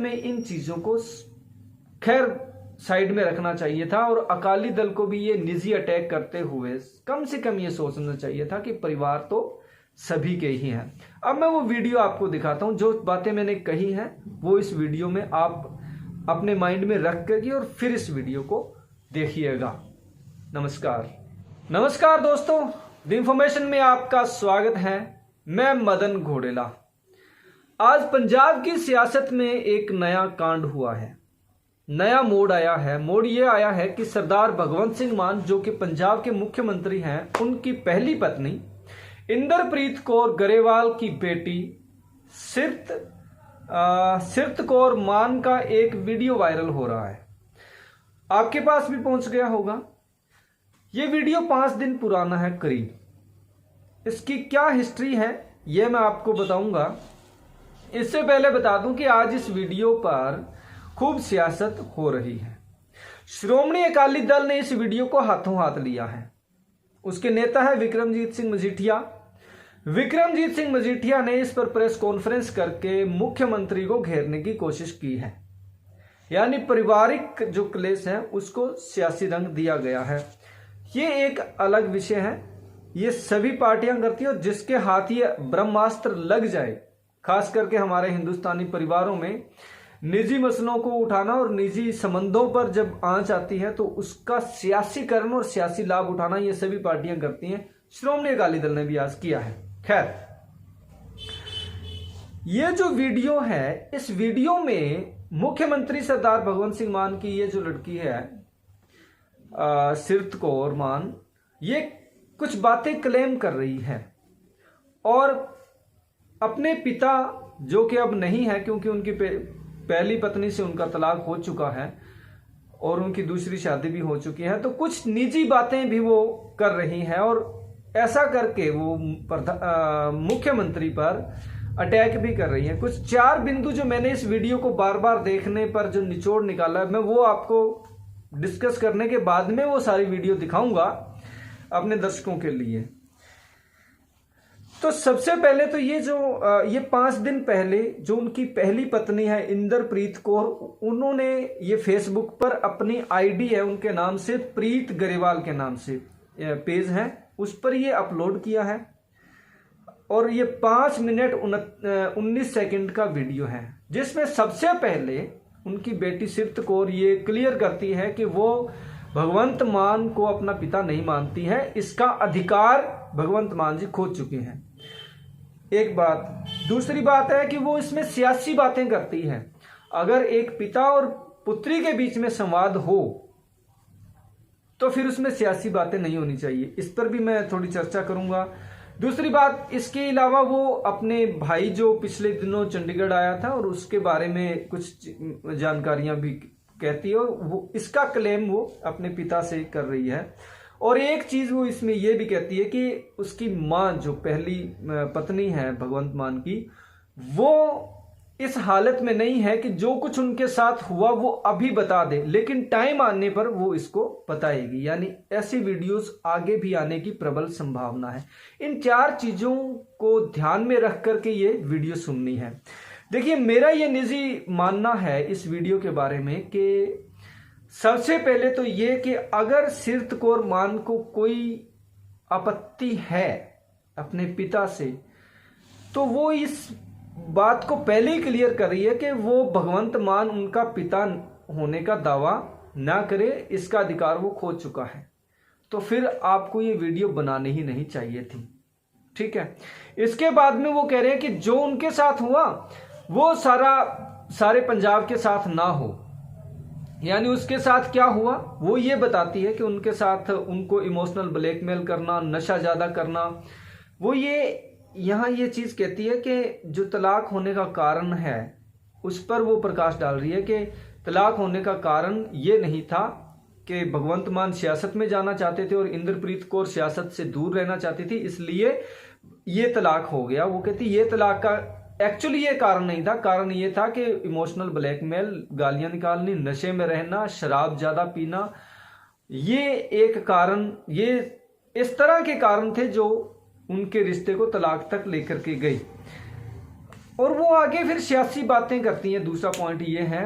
में इन चीजों को खैर साइड में रखना चाहिए था और अकाली दल को भी ये निजी अटैक करते हुए कम से कम ये सोचना चाहिए था कि परिवार तो सभी के ही हैं। अब मैं वो वीडियो आपको दिखाता हूं, जो बातें मैंने कही हैं वो इस वीडियो में आप अपने माइंड में रख करके और फिर इस वीडियो को देखिएगा। नमस्कार दोस्तों, द इंफॉर्मेशन में आपका स्वागत है। मैं मदन घोडेला। आज पंजाब की सियासत में एक नया कांड हुआ है, नया मोड़ आया है। मोड़ ये आया है कि सरदार भगवंत सिंह मान, जो कि पंजाब के मुख्यमंत्री हैं, उनकी पहली पत्नी इंदरप्रीत कौर गरेवाल की बेटी सिरत कौर मान का एक वीडियो वायरल हो रहा है। आपके पास भी पहुंच गया होगा। यह वीडियो 5 दिन पुराना है करीब। इसकी क्या हिस्ट्री है यह मैं आपको बताऊंगा। इससे पहले बता दूं कि आज इस वीडियो पर खूब सियासत हो रही है। श्रोमणी अकाली दल ने इस वीडियो को हाथों हाथ लिया है। उसके नेता है विक्रमजीत सिंह मजीठिया। विक्रमजीत सिंह मजीठिया ने इस पर प्रेस कॉन्फ्रेंस करके मुख्यमंत्री को घेरने की कोशिश की है। यानी पारिवारिक जो क्लेश है उसको सियासी रंग दिया गया है। ये एक अलग विषय है, ये सभी पार्टियां करती है और जिसके हाथ ये ब्रह्मास्त्र लग जाए, खास करके हमारे हिंदुस्तानी परिवारों में निजी मसलों को उठाना और निजी संबंधों पर जब आंच आती है तो उसका सियासीकरण और सियासी लाभ उठाना, ये सभी पार्टियां करती हैं। श्रोमणी अकाली दल ने भी आज किया है। खैर, ये जो वीडियो है, इस वीडियो में मुख्यमंत्री सरदार भगवंत सिंह मान की ये जो लड़की है सिरत कौर मान, ये कुछ बातें क्लेम कर रही है और अपने पिता, जो कि अब नहीं है क्योंकि उनकी पहली पत्नी से उनका तलाक हो चुका है और उनकी दूसरी शादी भी हो चुकी है, तो कुछ निजी बातें भी वो कर रही हैं और ऐसा करके वो मुख्यमंत्री पर अटैक भी कर रही है। कुछ 4 बिंदु जो मैंने इस वीडियो को बार बार देखने पर जो निचोड़ निकाला, मैं वो आपको डिस्कस करने के बाद में वो सारी वीडियो दिखाऊंगा अपने दर्शकों के लिए। तो सबसे पहले तो ये 5 दिन पहले जो उनकी पहली पत्नी है इंदरप्रीत कौर, उन्होंने ये फेसबुक पर अपनी आईडी है उनके नाम से, प्रीत गरेवाल के नाम से पेज है, उस पर ये अपलोड किया है और ये 5 मिनट 19 सेकंड का वीडियो है, जिसमें सबसे पहले उनकी बेटी सिरत कौर ये क्लियर करती है कि वो भगवंत मान को अपना पिता नहीं मानती है। इसका अधिकार भगवंत मान जी खो चुके हैं। एक बात। दूसरी बात है कि वो इसमें सियासी बातें करती है। अगर एक पिता और पुत्री के बीच में संवाद हो तो फिर उसमें सियासी बातें नहीं होनी चाहिए। इस पर भी मैं थोड़ी चर्चा करूंगा। दूसरी बात, इसके अलावा वो अपने भाई जो पिछले दिनों चंडीगढ़ आया था और उसके बारे में कुछ जानकारियां भी कहती है। वो इसका क्लेम वो अपने पिता से कर रही है। और एक चीज वो इसमें ये भी कहती है कि उसकी मां, जो पहली पत्नी है भगवंत मान की, वो इस हालत में नहीं है कि जो कुछ उनके साथ हुआ वो अभी बता दे, लेकिन टाइम आने पर वो इसको बताएगी। यानी ऐसी वीडियोस आगे भी आने की प्रबल संभावना है। इन 4 चीजों को ध्यान में रख करके ये वीडियो सुननी है। देखिए, मेरा ये निजी मानना है इस वीडियो के बारे में कि सबसे पहले तो ये कि अगर सिरत कौर मान को कोई आपत्ति है अपने पिता से, तो वो इस बात को पहले ही क्लियर कर रही है कि वो भगवंत मान उनका पिता होने का दावा ना करे, इसका अधिकार वो खो चुका है। तो फिर आपको ये वीडियो बनानी ही नहीं चाहिए थी। ठीक है। इसके बाद में वो कह रहे हैं कि जो उनके साथ हुआ वो सारे पंजाब के साथ ना हो। यानी उसके साथ क्या हुआ वो ये बताती है कि उनके साथ उनको इमोशनल ब्लैकमेल करना, नशा ज्यादा करना। वो यहाँ ये चीज कहती है कि जो तलाक होने का कारण है उस पर वो प्रकाश डाल रही है कि तलाक होने का कारण ये नहीं था कि भगवंत मान सियासत में जाना चाहते थे और इंदरप्रीत कौर सियासत से दूर रहना चाहती थी, इसलिए ये तलाक हो गया। वो कहती ये तलाक का एक्चुअली ये कारण नहीं था। कारण ये था कि इमोशनल ब्लैकमेल, गालियां निकालनी, नशे में रहना, शराब ज्यादा पीना, ये एक कारण, ये इस तरह के कारण थे जो उनके रिश्ते को तलाक तक लेकर के गई। और वो आगे फिर सियासी बातें करती हैं। दूसरा पॉइंट ये है,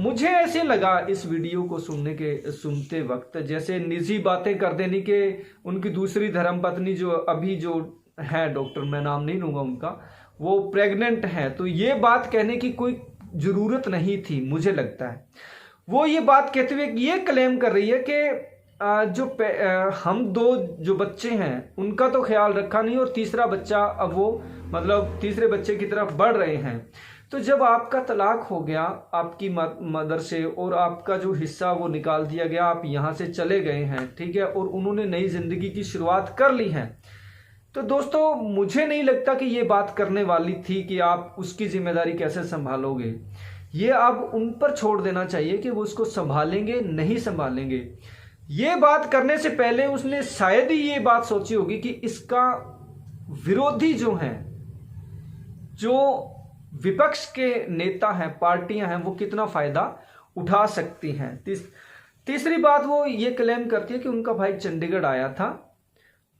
मुझे ऐसे लगा इस वीडियो को सुनते वक्त जैसे निजी बातें कर देनी कि उनकी दूसरी धर्मपत्नी जो अभी जो है, डॉक्टर मैं नाम नहीं लूंगा उनका, वो प्रेग्नेंट है, तो ये बात कहने की कोई जरूरत नहीं थी। मुझे लगता है वो ये बात कहते हुए ये क्लेम कर रही है कि हम दो जो बच्चे हैं उनका तो ख्याल रखा नहीं, और तीसरा बच्चा अब वो मतलब तीसरे बच्चे की तरफ बढ़ रहे हैं। तो जब आपका तलाक हो गया आपकी मदर से, और आपका जो हिस्सा वो निकाल दिया गया, आप यहाँ से चले गए हैं, ठीक है, और उन्होंने नई जिंदगी की शुरुआत कर ली है, तो दोस्तों मुझे नहीं लगता कि ये बात करने वाली थी कि आप उसकी जिम्मेदारी कैसे संभालोगे। ये अब उन पर छोड़ देना चाहिए कि वो उसको संभालेंगे नहीं संभालेंगे। ये बात करने से पहले उसने शायद ही ये बात सोची होगी कि इसका विरोधी जो हैं, जो विपक्ष के नेता हैं, पार्टियां हैं, वो कितना फायदा उठा सकती हैं। तीसरी बात वो ये क्लेम करती है कि उनका भाई चंडीगढ़ आया था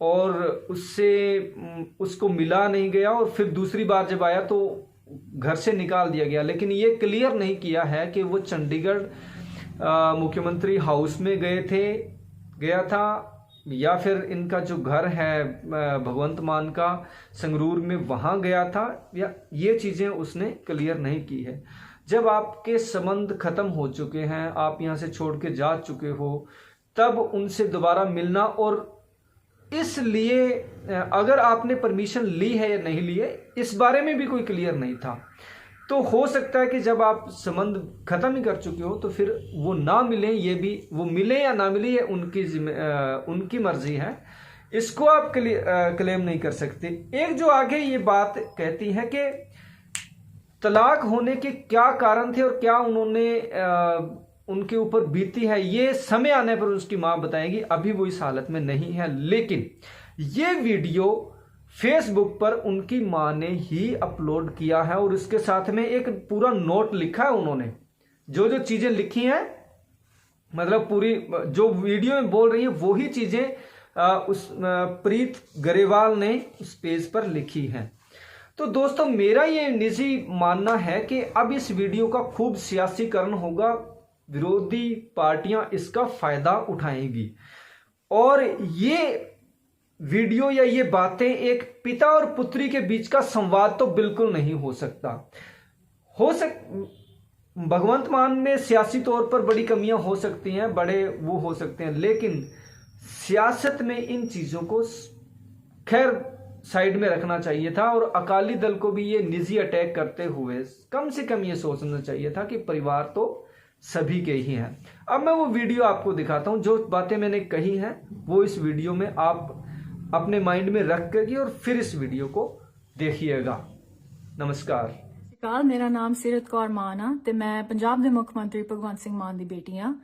और उसको मिला नहीं गया, और फिर दूसरी बार जब आया तो घर से निकाल दिया गया। लेकिन ये क्लियर नहीं किया है कि वो चंडीगढ़ मुख्यमंत्री हाउस में गया था, या फिर इनका जो घर है भगवंत मान का संगरूर में वहां गया था, या ये चीजें उसने क्लियर नहीं की है। जब आपके संबंध खत्म हो चुके हैं, आप यहां से छोड़ के जा चुके हो, तब उनसे दोबारा मिलना, और इसलिए अगर आपने परमिशन ली है या नहीं ली है इस बारे में भी कोई क्लियर नहीं था। तो हो सकता है कि जब आप संबंध खत्म ही कर चुके हो तो फिर वो ना मिले, ये भी वो मिले या ना मिले ये उनकी मर्जी है, इसको आप क्लेम नहीं कर सकते। एक जो आगे ये बात कहती है कि तलाक होने के क्या कारण थे और क्या उन्होंने उनके ऊपर बीती है, ये समय आने पर उसकी मां बताएगी, अभी वो इस हालत में नहीं है। लेकिन ये वीडियो फेसबुक पर उनकी मां ने ही अपलोड किया है, और इसके साथ में एक पूरा नोट लिखा है। उन्होंने जो जो चीजें लिखी हैं, मतलब पूरी जो वीडियो में बोल रही है वही चीजें उस प्रीत गरेवाल ने उस पेज पर लिखी हैं। तो दोस्तों मेरा ये निजी मानना है कि अब इस वीडियो का खूब सियासीकरण होगा, विरोधी पार्टियां इसका फायदा उठाएंगी, और ये वीडियो या ये बातें एक पिता और पुत्री के बीच का संवाद तो बिल्कुल नहीं हो सकता। भगवंत मान में सियासी तौर पर बड़ी कमियां हो सकती हैं, बड़े वो हो सकते हैं, लेकिन सियासत में इन चीजों को खैर साइड में रखना चाहिए था। और अकाली दल को भी ये निजी अटैक करते हुए कम से कम ये सोचना चाहिए था कि परिवार तो सभी के ही हैं। अब मैं वो वीडियो आपको दिखाता हूं, जो बातें मैंने कही हैं वो इस वीडियो में आप अपने माइंड में रख करके और फिर इस वीडियो को देखिएगा। नमस्कार। मेरा नाम सीरत कौर मान आ ते मैं पंजाब के मुख मंत्री भगवंत सिंह मान की बेटी हाँ।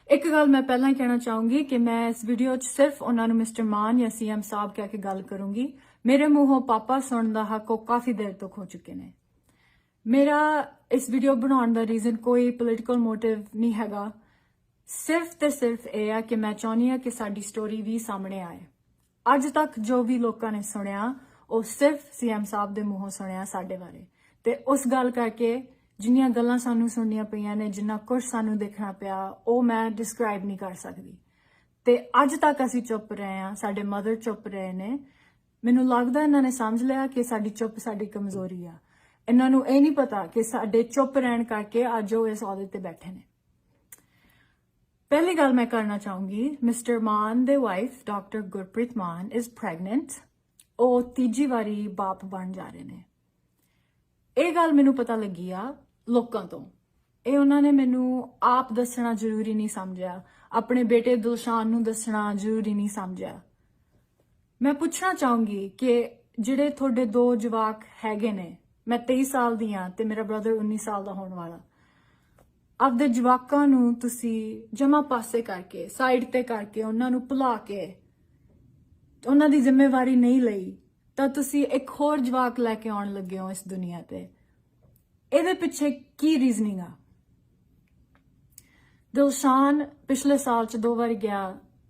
एक गल मैं पहला ही कहना चाहूंगी कि मैं इस वीडियो च सिर्फ उन्होंने मिस्टर मान या सीएम साहब कह के गल करूंगी। मेरे मुंहों पापा सुनने का हक काफी देर तो खो चुके ने। मेरा इस वीडियो बनाने का रीजन कोई पोलिटिकल मोटिव नहीं हैगा, सिर्फ ते सिर्फ यह है कि मैं चाहनी हाँ कि साडी स्टोरी भी सामने आए। अज तक जो भी लोगों ने सुनिया वो सिर्फ सीएम साहब के मुंहों सुनिया साडे बारे, ते उस गल करके जिन्नियां गल्लां सानू सुननियां पईयां ने, जिन्ना कुछ सानू देखना पिया, वो मैं डिस्क्राइब नहीं कर सकती। ते अज तक असीं चुप रहे हैं, साडे मदर चुप रहे ने। मैनूं लगदा इन्हां ने समझ लिया कि साडी चुप साडी कमजोरी आ। इन्हां नूं ये नहीं पता कि साडे चुप रहण करके अज वो इस अहुदे ते बैठे ने। पहली गल मैं करना चाहूंगी, मिस्टर मान दे वाइफ डॉक्टर गुरप्रीत मान इज प्रैगनेंट। वो तीजी वारी बाप बन जा रहे ने। ਇਹ ਗੱਲ ਮੈਨੂੰ ਪਤਾ ਲੱਗੀ ਆ ਲੋਕਾਂ ਤੋਂ। ਇਹ ਉਹਨਾਂ ਨੇ ਮੈਨੂੰ ਆਪ ਦੱਸਣਾ ਜ਼ਰੂਰੀ ਨਹੀਂ ਸਮਝਿਆ, ਆਪਣੇ ਬੇਟੇ ਦਿਲਸ਼ਾਨ ਨੂੰ ਦੱਸਣਾ ਜ਼ਰੂਰੀ ਨਹੀਂ ਸਮਝਿਆ। ਮੈਂ ਪੁੱਛਣਾ ਚਾਹੂੰਗੀ ਕਿ ਜਿਹੜੇ ਤੁਹਾਡੇ ਦੋ ਜਵਾਕ ਹੈਗੇ ਨੇ, ਮੈਂ 23 ਸਾਲ ਦੀ ਆ ਤੇ ਮੇਰਾ ਬ੍ਰਦਰ 19 ਸਾਲ ਦਾ ਹੋਣ ਵਾਲਾ, ਆਪਦੇ ਜਵਾਕਾਂ ਨੂੰ ਤੁਸੀਂ ਜਮਾ ਪਾਸੇ ਕਰਕੇ, ਸਾਈਡ ਤੇ ਕਰਕੇ, ਉਹਨਾਂ ਨੂੰ ਭੁਲਾ ਕੇ, ਉਹਨਾਂ ਦੀ ਜ਼ਿੰਮੇਵਾਰੀ ਨਹੀਂ ਲਈ, ਤਾਂ ਤੁਸੀਂ ਇੱਕ ਹੋਰ ਜਵਾਕ ਲੈ ਕੇ ਆਉਣ ਲੱਗੇ ਹੋ ਇਸ ਦੁਨੀਆ ਤੇ। ਇਹਦੇ ਪਿੱਛੇ ਕੀ ਰੀਜ਼ਨਿੰਗ ਆ? ਦਿਲਸ਼ਾਨ ਪਿਛਲੇ ਸਾਲ 'ਚ 2 ਵਾਰ ਗਿਆ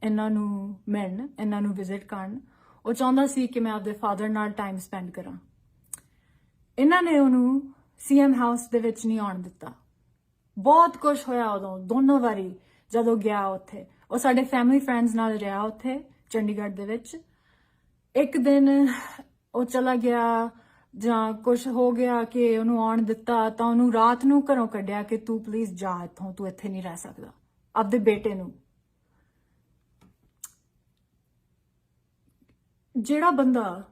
ਇਹਨਾਂ ਨੂੰ ਮਿਲਣ, ਇਹਨਾਂ ਨੂੰ ਵਿਜ਼ਿਟ ਕਰਨ। ਉਹ ਚਾਹੁੰਦਾ ਸੀ ਕਿ ਮੈਂ ਆਪਦੇ ਫਾਦਰ ਨਾਲ ਟਾਈਮ ਸਪੈਂਡ ਕਰਾਂ। ਇਹਨਾਂ ਨੇ ਉਹਨੂੰ ਸੀਐਮ ਹਾਊਸ ਦੇ ਵਿੱਚ ਨਹੀਂ ਆਉਣ ਦਿੱਤਾ। ਬਹੁਤ ਕੁਝ ਹੋਇਆ ਉਦੋਂ, ਦੋਨੋਂ ਵਾਰੀ ਜਦੋਂ ਗਿਆ ਉੱਥੇ। ਉਹ ਸਾਡੇ ਫੈਮਿਲੀ ਫਰੈਂਡਸ ਨਾਲ ਰਿਹਾ ਉੱਥੇ ਚੰਡੀਗੜ੍ਹ ਦੇ ਵਿੱਚ। ਇੱਕ ਦਿਨ ਉਹ ਚਲਾ ਗਿਆ ਜਾਂ ਕੁਝ ਹੋ ਗਿਆ ਕਿ ਉਹਨੂੰ ਆਉਣ ਦਿੱਤਾ, ਤਾਂ ਉਹਨੂੰ ਰਾਤ ਨੂੰ ਘਰੋਂ ਕੱਢਿਆ ਕਿ ਤੂੰ ਪਲੀਜ਼ ਜਾ ਇੱਥੋਂ, ਤੂੰ ਇੱਥੇ ਨਹੀਂ ਰਹਿ ਸਕਦਾ। ਆਪਦੇ ਬੇਟੇ ਨੂੰ, ਜਿਹੜਾ ਬੰਦਾ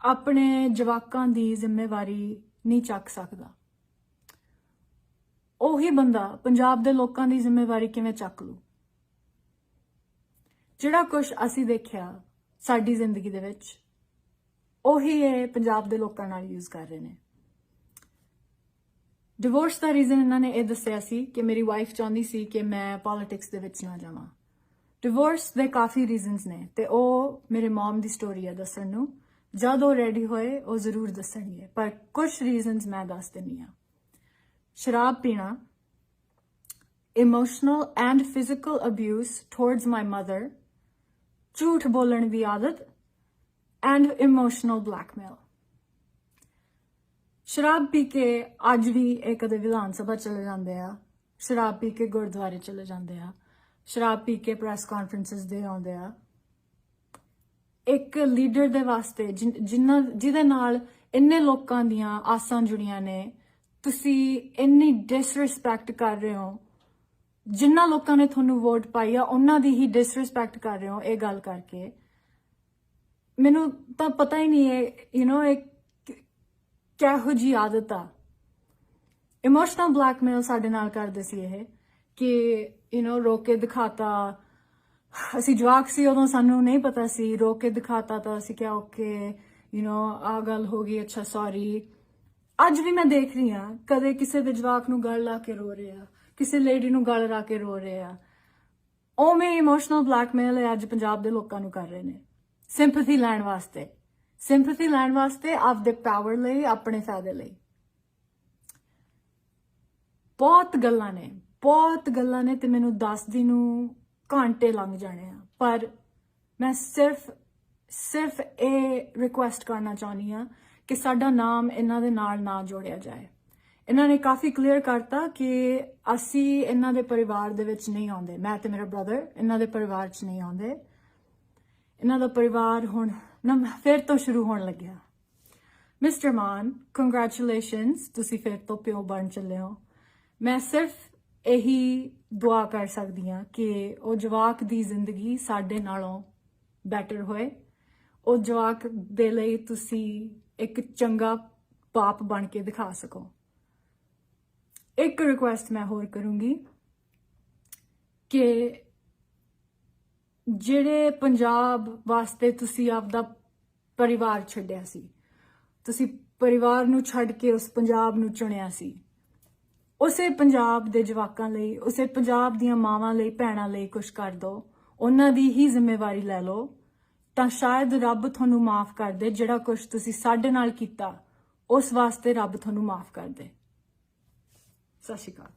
ਆਪਣੇ ਜਵਾਕਾਂ ਦੀ ਜ਼ਿੰਮੇਵਾਰੀ ਨਹੀਂ ਚੱਕ ਸਕਦਾ, ਉਹੀ ਬੰਦਾ ਪੰਜਾਬ ਦੇ ਲੋਕਾਂ ਦੀ ਜ਼ਿੰਮੇਵਾਰੀ ਕਿਵੇਂ ਚੱਕ ਲੂ? ਜਿਹੜਾ ਕੁਝ ਅਸੀਂ ਦੇਖਿਆ ਸਾਡੀ ਜ਼ਿੰਦਗੀ ਦੇ ਵਿੱਚ, ਉਹੀ ਇਹ ਪੰਜਾਬ ਦੇ ਲੋਕਾਂ ਨਾਲ ਯੂਜ਼ ਕਰ ਰਹੇ ਨੇ। ਡਿਵੋਰਸ ਦਾ ਰੀਜ਼ਨ ਇਹਨਾਂ ਨੇ ਇਹ ਦੱਸਿਆ ਸੀ ਕਿ ਮੇਰੀ ਵਾਈਫ ਚਾਹੁੰਦੀ ਸੀ ਕਿ ਮੈਂ ਪੋਲਿਟਿਕਸ ਦੇ ਵਿੱਚ ਨਾ ਜਾਵਾਂ। ਡਿਵੋਰਸ ਦੇ ਕਾਫੀ ਰੀਜ਼ਨਸ ਨੇ ਤੇ ਉਹ ਮੇਰੇ ਮਮ ਦੀ ਸਟੋਰੀ ਹੈ ਦੱਸਣ ਨੂੰ। ਜਦ ਉਹ ਰੈਡੀ ਹੋਏ ਉਹ ਜ਼ਰੂਰ ਦੱਸਣਗੇ, ਪਰ ਕੁਝ ਰੀਜ਼ਨਸ ਮੈਂ ਦੱਸ ਦਿੰਦੀ ਹਾਂ। ਸ਼ਰਾਬ ਪੀਣਾ, emotional and physical abuse towards my mother, ਝੂਠ ਬੋਲਣ ਦੀ ਆਦਤ ਐਂਡ ਇਮੋਸ਼ਨਲ ਬਲੈਕਮੇਲ। ਸ਼ਰਾਬ ਪੀ ਕੇ ਅੱਜ ਵੀ ਇਹ ਕਦੇ ਵਿਧਾਨ ਸਭਾ ਚਲੇ ਜਾਂਦੇ ਆ, ਸ਼ਰਾਬ ਪੀ ਕੇ ਗੁਰਦੁਆਰੇ ਚਲੇ ਜਾਂਦੇ ਆ, ਸ਼ਰਾਬ ਪੀ ਕੇ ਪ੍ਰੈਸ ਕਾਨਫਰੰਸਿਸ ਦੇ ਆਉਂਦੇ ਆ। ਇੱਕ ਲੀਡਰ ਦੇ ਵਾਸਤੇ ਜਿਹਦੇ ਨਾਲ ਇੰਨੇ ਲੋਕਾਂ ਦੀਆਂ ਆਸਾਂ ਜੁੜੀਆਂ ਨੇ, ਤੁਸੀਂ ਇੰਨੀ ਡਿਸਰਿਸਪੈਕਟ ਕਰ ਰਹੇ ਹੋ। ਜਿੰਨਾ ਲੋਕਾਂ ਨੇ ਤੁਹਾਨੂੰ ਵੋਟ ਪਾਈ ਆ ਉਹਨਾਂ ਦੀ ਹੀ ਡਿਸਰਿਸਪੈਕਟ ਕਰ ਰਹੇ ਹੋ ਇਹ ਗੱਲ ਕਰਕੇ। ਮੈਨੂੰ ਤਾਂ ਪਤਾ ਹੀ ਨਹੀਂ ਹੈ ਇਹ ਕਿਹੋ ਜੀ ਆਦਤ ਆ। ਇਮੋਸ਼ਨਲ ਬਲੈਕਮੇਲ ਸਾਡੇ ਨਾਲ ਕਰਦੇ ਸੀ ਇਹ ਕਿ ਰੋਕ ਕੇ ਦਿਖਾਤਾ। ਅਸੀਂ ਜਵਾਕ ਸੀ ਉਦੋਂ, ਸਾਨੂੰ ਨਹੀਂ ਪਤਾ ਸੀ। ਰੋਕ ਕੇ ਦਿਖਾਤਾ ਤਾਂ ਅਸੀਂ ਕਿਹਾ ਓਕੇ ਆ ਗੱਲ ਹੋ ਗਈ, ਅੱਛਾ ਸੌਰੀ। ਅੱਜ ਵੀ ਮੈਂ ਦੇਖ ਰਹੀ ਹਾਂ ਕਦੇ ਕਿਸੇ ਦੇ ਜਵਾਕ ਨੂੰ ਗਲ ਲਾ ਕੇ ਰੋ ਰਹੇ ਆ, ਕਿਸੇ ਲੇਡੀ ਨੂੰ ਗਲ ਲਾ ਕੇ ਰੋ ਰਹੇ ਆ। ਉਵੇਂ ਇਮੋਸ਼ਨਲ ਬਲੈਕਮੇਲ ਅੱਜ ਪੰਜਾਬ ਦੇ ਲੋਕਾਂ ਨੂੰ ਕਰ ਰਹੇ ਨੇ ਸਿੰਪੈਥੀ ਲੈਣ ਵਾਸਤੇ, ਆਪਦੇ ਪਾਵਰ ਲਈ, ਆਪਣੇ ਫਾਇਦੇ ਲਈ। ਬਹੁਤ ਗੱਲਾਂ ਨੇ ਤੇ ਮੈਨੂੰ ਦੱਸਦੀ ਨੂੰ ਘੰਟੇ ਲੰਘ ਜਾਣੇ ਆ, ਪਰ ਮੈਂ ਸਿਰਫ ਇਹ ਰਿਕੁਐਸਟ ਕਰਨਾ ਚਾਹੁੰਦੀ ਹਾਂ ਕਿ ਸਾਡਾ ਨਾਮ ਇਹਨਾਂ ਦੇ ਨਾਲ ਨਾ ਜੋੜਿਆ ਜਾਏ। ਇਹਨਾਂ ਨੇ ਕਾਫੀ ਕਲੀਅਰ ਕਰਤਾ ਕਿ ਅਸੀਂ ਇਹਨਾਂ ਦੇ ਪਰਿਵਾਰ ਦੇ ਵਿੱਚ ਨਹੀਂ ਆਉਂਦੇ। ਮੈਂ ਤੇ ਮੇਰਾ ਬ੍ਰਦਰ ਇਹਨਾਂ ਦੇ ਪਰਿਵਾਰ 'ਚ ਨਹੀਂ ਆਉਂਦੇ। ਇਹਨਾਂ ਦਾ ਪਰਿਵਾਰ ਹੁਣ ਫਿਰ ਤੋਂ ਸ਼ੁਰੂ ਹੋਣ ਲੱਗਿਆ। ਮਿਸਟਰ ਮਾਨ, ਕੰਗ੍ਰੈਚੁਲੇਸ਼ਨਸ, ਤੁਸੀਂ ਫਿਰ ਤੋਂ ਪਿਓ ਬਣ ਚੱਲੇ ਹੋ। ਮੈਂ ਸਿਰਫ ਇਹੀ ਦੁਆ ਕਰ ਸਕਦੀ ਹਾਂ ਕਿ ਉਹ ਜਵਾਕ ਦੀ ਜ਼ਿੰਦਗੀ ਸਾਡੇ ਨਾਲੋਂ ਬੈਟਰ ਹੋਏ। ਉਹ ਜਵਾਕ ਦੇ ਲਈ ਤੁਸੀਂ ਇੱਕ ਚੰਗਾ ਬਾਪ ਬਣ ਕੇ ਦਿਖਾ ਸਕੋ। ਇੱਕ ਰਿਕੁਐਸਟ ਮੈਂ ਹੋਰ ਕਰੂੰਗੀ ਕਿ ਜਿਹੜੇ ਪੰਜਾਬ ਵਾਸਤੇ ਤੁਸੀਂ ਆਪਦਾ ਪਰਿਵਾਰ ਛੱਡਿਆ ਸੀ, ਤੁਸੀਂ ਪਰਿਵਾਰ ਨੂੰ ਛੱਡ ਕੇ ਉਸ ਪੰਜਾਬ ਨੂੰ ਚੁਣਿਆ ਸੀ, ਉਸੇ ਪੰਜਾਬ ਦੇ ਜਵਾਕਾਂ ਲਈ, ਉਸੇ ਪੰਜਾਬ ਦੀਆਂ ਮਾਵਾਂ ਲਈ, ਭੈਣਾਂ ਲਈ ਕੁਝ ਕਰ ਦਿਓ। ਉਹਨਾਂ ਦੀ ਹੀ ਜ਼ਿੰਮੇਵਾਰੀ ਲੈ ਲਓ ਤਾਂ ਸ਼ਾਇਦ ਰੱਬ ਤੁਹਾਨੂੰ ਮਾਫ ਕਰ ਦੇ। ਜਿਹੜਾ ਕੁਝ ਤੁਸੀਂ ਸਾਡੇ ਨਾਲ ਕੀਤਾ ਉਸ ਵਾਸਤੇ ਰੱਬ ਤੁਹਾਨੂੰ ਮਾਫ ਕਰ ਦੇ। ਸਤਿ ਸ਼੍ਰੀ ਅਕਾਲ।